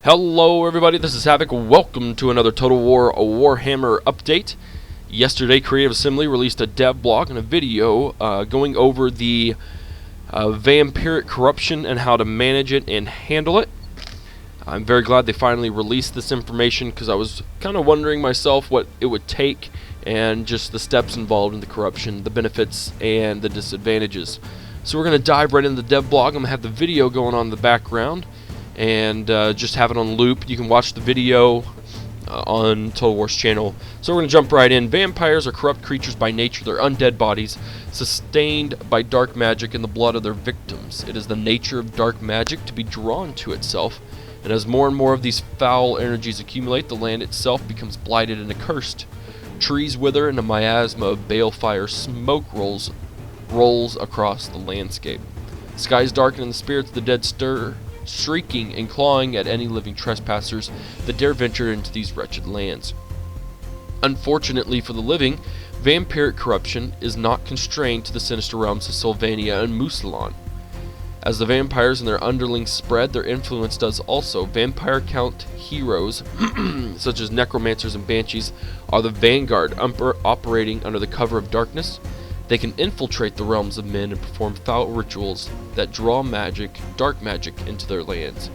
Hello everybody, this is Havoc. Welcome to another Total War Warhammer update. Yesterday, Creative Assembly released a dev blog and a video going over the Vampiric corruption and how to manage it and handle it. I'm very glad they finally released this information because I was kind of wondering myself what it would take and just the steps involved in the corruption, the benefits and the disadvantages. So we're going to dive right into the dev blog. I'm going to have the video going on in the background and just have it on loop. You can watch the video on Total War's channel. So we're going to jump right in. Vampires are corrupt creatures by nature. They're undead bodies sustained by dark magic in the blood of their victims. It is the nature of dark magic to be drawn to itself, and as more and more of these foul energies accumulate, the land itself becomes blighted and accursed. Trees wither and a miasma of balefire smoke rolls across the landscape. Skies darken and the spirits of the dead stir, shrieking and clawing at any living trespassers that dare venture into these wretched lands. Unfortunately for the living, vampiric corruption is not constrained to the sinister realms of Sylvania and Musalon. As the vampires and their underlings spread, their influence does also. Vampire count heroes, such as necromancers and banshees, are the vanguard operating under the cover of darkness. They can infiltrate the realms of men and perform foul rituals that draw dark magic, into their lands.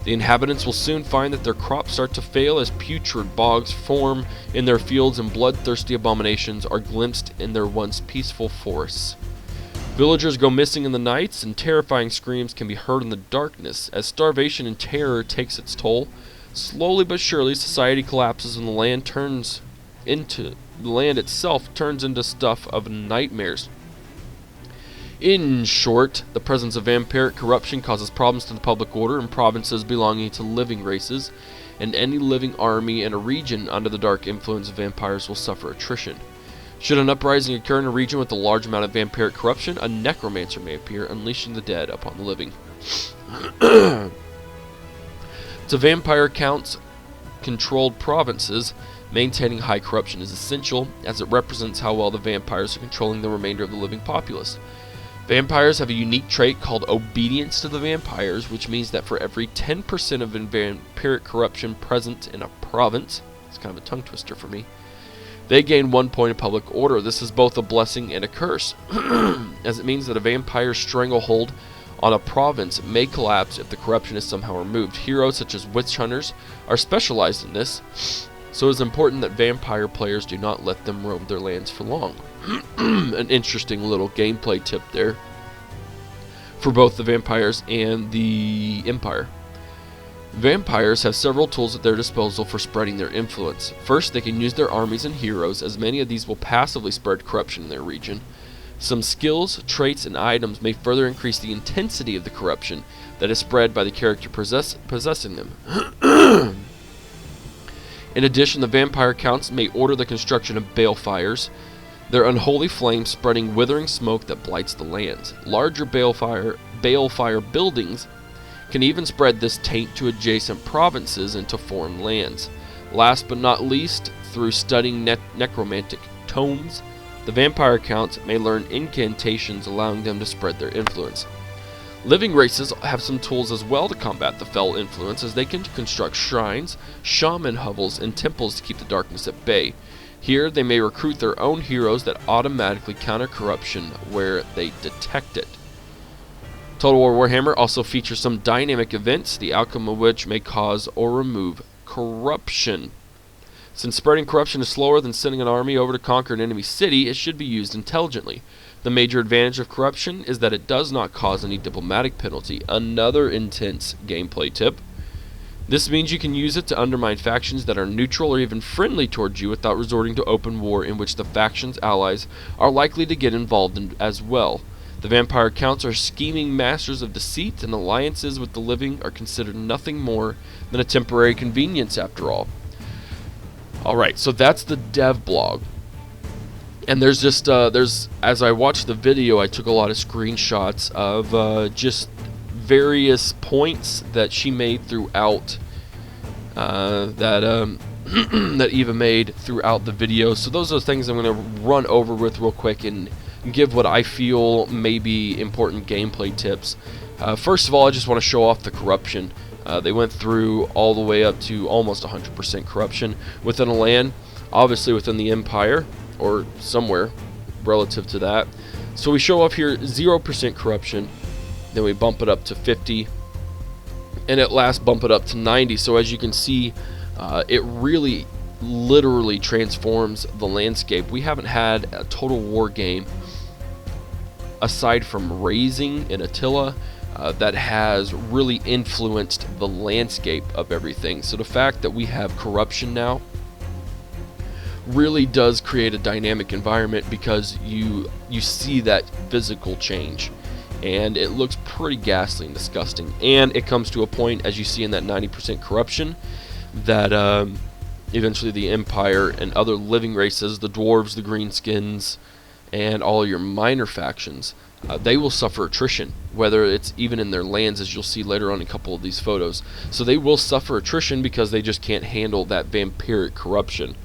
The inhabitants will soon find that their crops start to fail as putrid bogs form in their fields and bloodthirsty abominations are glimpsed in their once peaceful forests. Villagers go missing in the nights, and terrifying screams can be heard in the darkness. As starvation and terror takes its toll, slowly but surely society collapses and the land itself turns into stuff of nightmares. In short, the presence of vampiric corruption causes problems to the public order in provinces belonging to living races, and any living army in a region under the dark influence of vampires will suffer attrition. Should an uprising occur in a region with a large amount of vampiric corruption, a necromancer may appear, unleashing the dead upon the living. To vampire counts controlled provinces, maintaining high corruption is essential, as it represents how well the vampires are controlling the remainder of the living populace. Vampires have a unique trait called obedience to the vampires, which means that for every 10% of vampiric corruption present in a province, it's kind of a tongue twister for me, they gain 1 point of public order. This is both a blessing and a curse, as it means that a vampire's stranglehold on a province may collapse if the corruption is somehow removed. Heroes such as witch hunters are specialized in this, so it is important that vampire players do not let them roam their lands for long. An interesting little gameplay tip there for both the vampires and the Empire. Vampires have several tools at their disposal for spreading their influence. First, they can use their armies and heroes, as many of these will passively spread corruption in their region. Some skills, traits, and items may further increase the intensity of the corruption that is spread by the character possessing them. In addition, the vampire counts may order the construction of balefires, their unholy flames spreading withering smoke that blights the lands. Larger balefire buildings can even spread this taint to adjacent provinces and to foreign lands. Last but not least, through studying necromantic tomes, the vampire counts may learn incantations allowing them to spread their influence. Living races have some tools as well to combat the fell influence, as they can construct shrines, shaman hovels, and temples to keep the darkness at bay. Here they may recruit their own heroes that automatically counter corruption where they detect it. Total War Warhammer also features some dynamic events, the outcome of which may cause or remove corruption. Since spreading corruption is slower than sending an army over to conquer an enemy city, it should be used intelligently. The major advantage of corruption is that it does not cause any diplomatic penalty. Another intense gameplay tip. This means you can use it to undermine factions that are neutral or even friendly towards you without resorting to open war, in which the faction's allies are likely to get involved in as well. The vampire counts are scheming masters of deceit, and alliances with the living are considered nothing more than a temporary convenience after all. Alright, so that's the dev blog. And there's just, as I watched the video, I took a lot of screenshots of just various points that she made throughout, that Eva made throughout the video. So those are the things I'm going to run over with real quick and give what I feel may be important gameplay tips. First of all, I just want to show off the corruption. They went through all the way up to almost 100% corruption within a land, obviously within the empire, or somewhere relative to that. So we show off here 0% corruption, then we bump it up to 50, and at last bump it up to 90. So as you can see, it really literally transforms the landscape. We haven't had a total war game aside from Raising in Attila that has really influenced the landscape of everything. So the fact that we have corruption now really does create a dynamic environment, because you see that physical change, and it looks pretty ghastly and disgusting. And it comes to a point, as you see in that 90% corruption, that eventually the empire and other living races, the dwarves, the greenskins, and all your minor factions, they will suffer attrition, whether it's even in their lands, as you'll see later on in a couple of these photos. So they will suffer attrition because they just can't handle that vampiric corruption.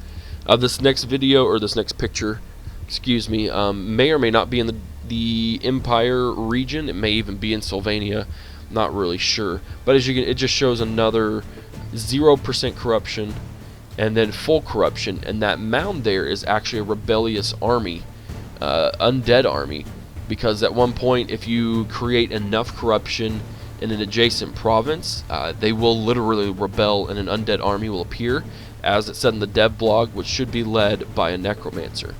This next video, or this next picture, excuse me, may or may not be in the Empire region. It may even be in Sylvania. Not really sure. But as you can, it just shows another 0% corruption and then full corruption. And that mound there is actually a rebellious army, undead army. Because at one point, if you create enough corruption in an adjacent province, they will literally rebel, and an undead army will appear, as it said in the dev blog, which should be led by a necromancer.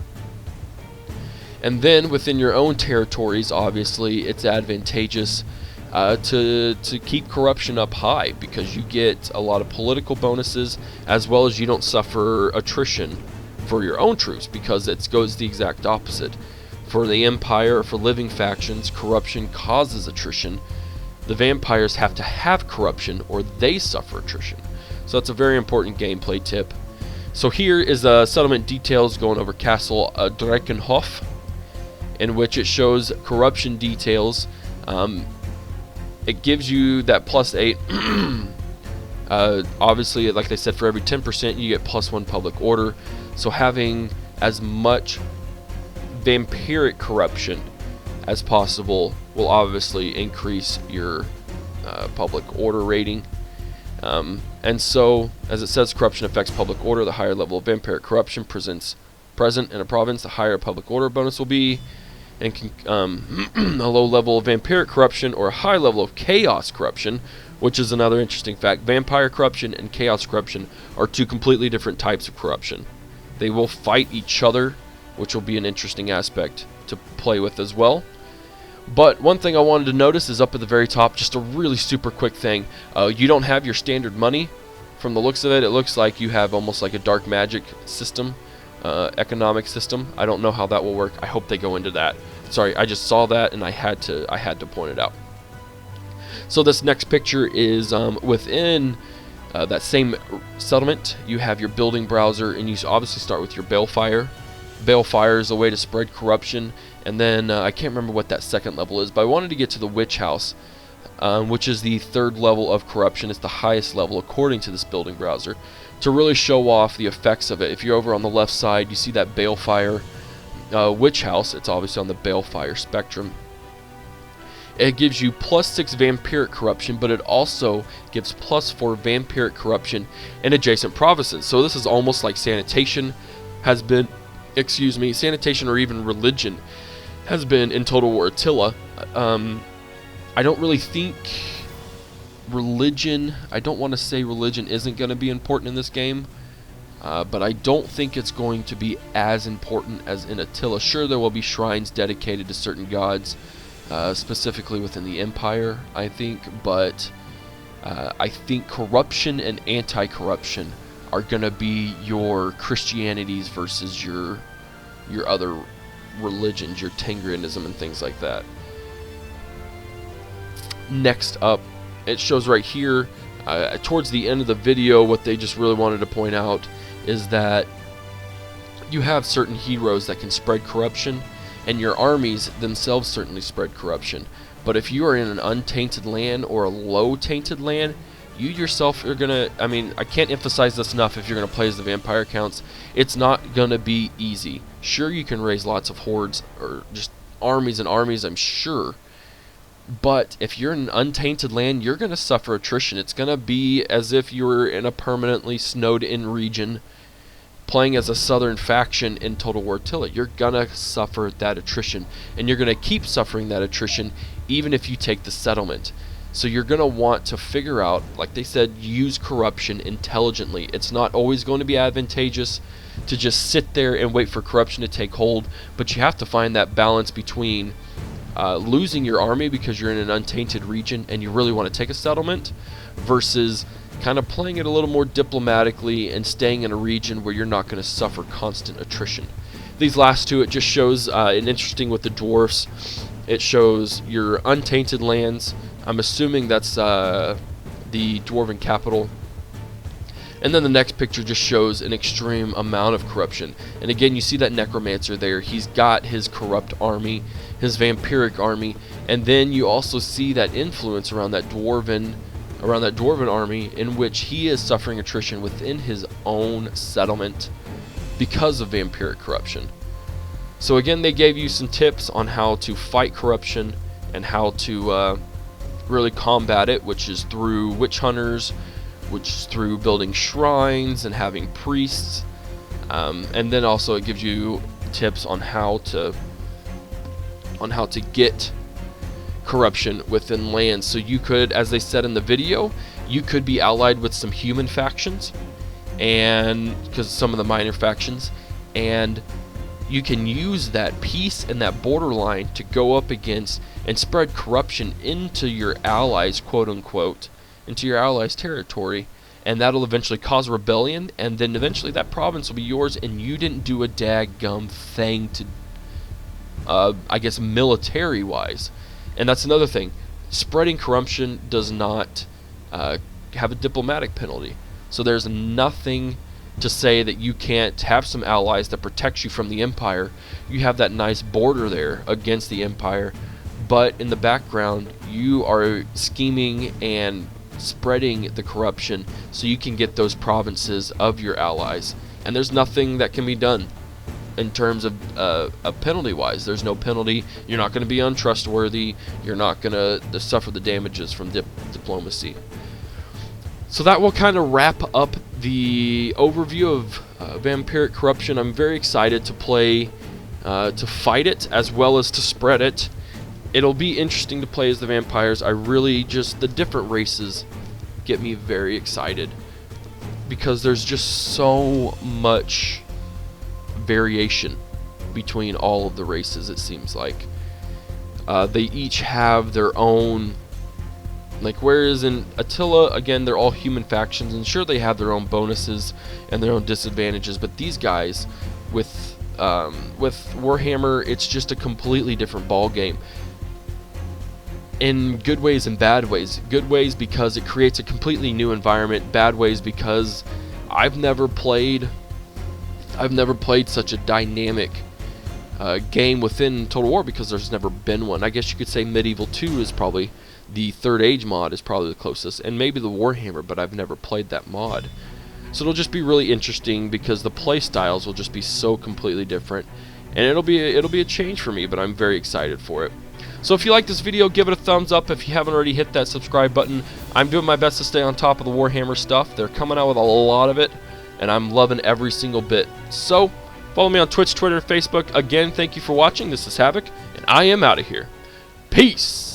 And then within your own territories, obviously, it's advantageous to keep corruption up high, because you get a lot of political bonuses, as well as you don't suffer attrition for your own troops, because it goes the exact opposite. For the Empire, or for living factions, corruption causes attrition. The vampires have to have corruption, or they suffer attrition. So that's a very important gameplay tip. So here is settlement details going over Castle Drakenhof, in which it shows corruption details. It gives you that +8. Obviously, like I said, for every 10% you get +1 public order. So having as much vampiric corruption as possible will obviously increase your public order rating. And so, as it says, corruption affects public order. The higher level of vampiric corruption present in a province, the higher public order bonus will be. And a low level of vampiric corruption or a high level of chaos corruption, which is another interesting fact. Vampire corruption and chaos corruption are two completely different types of corruption. They will fight each other, which will be an interesting aspect to play with as well. But one thing I wanted to notice is up at the very top, just a really super quick thing. You don't have your standard money. From the looks of it, it looks like you have almost like a dark magic system, economic system. I don't know how that will work. I hope they go into that. Sorry, I just saw that and I had to point it out. So this next picture is within that same settlement. You have your building browser, and you obviously start with your balefire. Balefire is a way to spread corruption, and then I can't remember what that second level is, but I wanted to get to the witch house, which is the third level of corruption. It's the highest level according to this building browser, to really show off the effects of it. If you're over on the left side, you see that balefire witch house. It's obviously on the balefire spectrum. It gives you +6 vampiric corruption, but it also gives +4 vampiric corruption in adjacent provinces. So this is almost like sanitation has been, sanitation or even religion has been in Total War Attila. I don't really think religion, I don't want to say religion isn't going to be important in this game, but I don't think it's going to be as important as in Attila. Sure, there will be shrines dedicated to certain gods, specifically within the Empire, I think, but I think corruption and anti-corruption are going to be your Christianities versus your other religions, your Tengrianism and things like that. Next up, it shows right here, towards the end of the video, what they just really wanted to point out is that you have certain heroes that can spread corruption, and your armies themselves certainly spread corruption. But if you are in an untainted land or a low tainted land, you yourself are gonna, I can't emphasize this enough. If you're gonna play as the vampire accounts, it's not gonna be easy. Sure, you can raise lots of hordes or just armies and armies, I'm sure, But if you're in an untainted land, you're going to suffer attrition. It's going to be as if you were in a permanently snowed-in region playing as a southern faction in Total War Attila. You're going to suffer that attrition, and you're going to keep suffering that attrition even if you take the settlement. So you're going to want to figure out, like they said, use corruption intelligently. It's not always going to be advantageous to just sit there and wait for corruption to take hold, but you have to find that balance between losing your army because you're in an untainted region and you really want to take a settlement versus kind of playing it a little more diplomatically and staying in a region where you're not going to suffer constant attrition. These last two, it just shows an interesting with the dwarfs. It shows your untainted lands. I'm assuming that's the dwarven capital. And then the next picture just shows an extreme amount of corruption. And again, you see that necromancer there. He's got his corrupt army, his vampiric army, and then you also see that influence around that dwarven army in which he is suffering attrition within his own settlement because of vampiric corruption. So again, they gave you some tips on how to fight corruption and how to really combat it, which is through witch hunters, which is through building shrines and having priests, and then also it gives you tips on how to get corruption within lands. So you could, as they said in the video, you could be allied with some human factions, and because some of the minor factions, and you can use that peace and that borderline to go up against and spread corruption into your allies, quote unquote, into your allies' territory, and that'll eventually cause rebellion, and then eventually that province will be yours, and you didn't do a daggum thing to, I guess, military-wise. And that's another thing. Spreading corruption does not have a diplomatic penalty. So there's nothing to say that you can't have some allies that protect you from the Empire. You have that nice border there against the Empire, but in the background you are scheming and spreading the corruption so you can get those provinces of your allies. And there's nothing that can be done in terms of penalty-wise. There's no penalty. You're not going to be untrustworthy. You're not going to suffer the damages from diplomacy. So that will kind of wrap up the overview of vampiric corruption. I'm very excited to play, to fight it as well as to spread it. It'll be interesting to play as the vampires. I really just, the different races get me very excited because there's just so much variation between all of the races, it seems like. They each have their own, like, whereas in Attila, again, they're all human factions, and sure, they have their own bonuses and their own disadvantages, but these guys, with Warhammer, it's just a completely different ball game. In good ways and bad ways. Good ways because it creates a completely new environment. Bad ways because I've never played such a dynamic game within Total War because there's never been one. I guess you could say Medieval 2 is probably the Third Age mod is probably the closest, and maybe the Warhammer, but I've never played that mod. So it'll just be really interesting because the play styles will just be so completely different, and it'll be a change for me, but I'm very excited for it. So if you like this video, give it a thumbs up. If you haven't already, hit that subscribe button. I'm doing my best to stay on top of the Warhammer stuff. They're coming out with a lot of it, and I'm loving every single bit. So follow me on Twitch, Twitter, Facebook. Again, thank you for watching. This is Havoc, and I am out of here. Peace!